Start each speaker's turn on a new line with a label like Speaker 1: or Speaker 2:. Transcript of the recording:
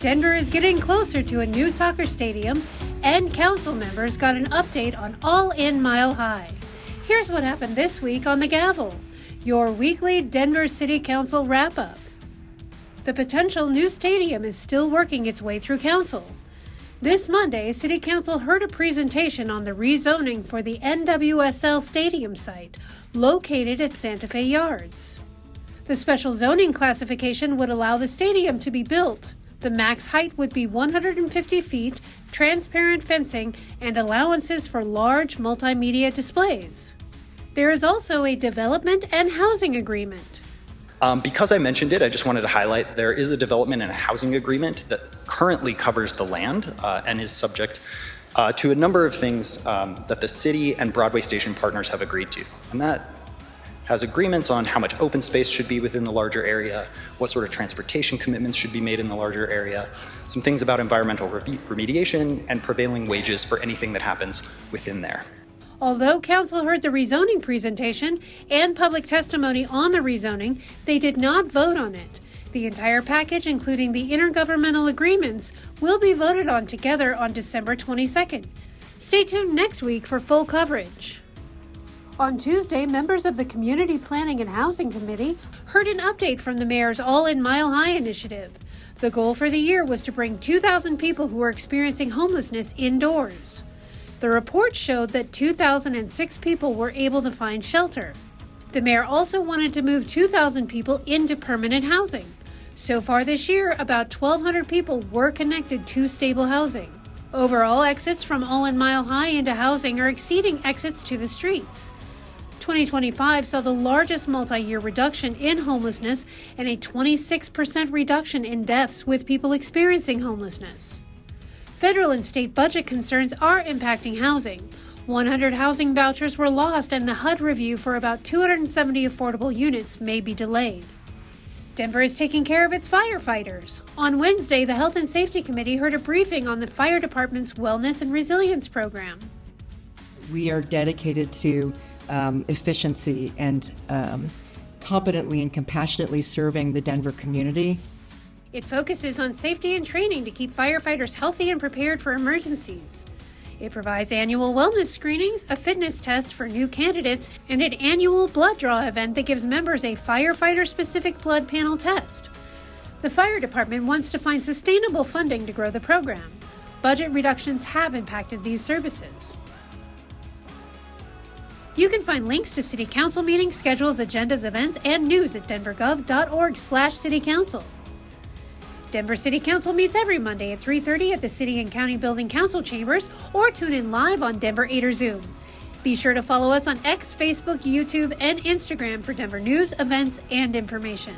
Speaker 1: Denver is getting closer to a new soccer stadium, and council members got an update on All In Mile High. Here's what happened this week on The Gavel, your weekly Denver City Council wrap-up. The potential new stadium is still working its way through council. This Monday, City Council heard a presentation on the rezoning for the NWSL Stadium site, located at Santa Fe Yards. The special zoning classification would allow the stadium to be built. The max height would be 150 feet, transparent fencing, and allowances for large multimedia displays. There is also a development and housing agreement.
Speaker 2: Because I mentioned it, I just wanted to highlight there is a development and a housing agreement that currently covers the land and is subject to a number of things that the city and Broadway Station partners have agreed to. And that has agreements on how much open space should be within the larger area, what sort of transportation commitments should be made in the larger area, some things about environmental remediation, and prevailing wages for anything that happens within there.
Speaker 1: Although council heard the rezoning presentation and public testimony on the rezoning, they did not vote on it. The entire package, including the intergovernmental agreements, will be voted on together on December 22nd. Stay tuned next week for full coverage. On Tuesday, members of the Community Planning and Housing Committee heard an update from the mayor's All In Mile High initiative. The goal for the year was to bring 2,000 people who are experiencing homelessness indoors. The report showed that 2,006 people were able to find shelter. The mayor also wanted to move 2,000 people into permanent housing. So far this year, about 1,200 people were connected to stable housing. Overall, exits from All In Mile High into housing are exceeding exits to the streets. 2025 saw the largest multi-year reduction in homelessness and a 26% reduction in deaths with people experiencing homelessness. Federal and state budget concerns are impacting housing. 100 housing vouchers were lost, and the HUD review for about 270 affordable units may be delayed. Denver is taking care of its firefighters. On Wednesday, the Health and Safety Committee heard a briefing on the fire department's Wellness and Resilience Program.
Speaker 3: We are dedicated to efficiency and competently and compassionately serving the Denver community.
Speaker 1: It focuses on safety and training to keep firefighters healthy and prepared for emergencies. It provides annual wellness screenings, a fitness test for new candidates, and an annual blood draw event that gives members a firefighter-specific blood panel test. The fire department wants to find sustainable funding to grow the program. Budget reductions have impacted these services. You can find links to City Council meetings, schedules, agendas, events, and news at denvergov.org/citycouncil. Denver City Council meets every Monday at 3:30 at the City and County Building Council Chambers, or tune in live on Denver 8 or Zoom. Be sure to follow us on X, Facebook, YouTube, and Instagram for Denver news, events, and information.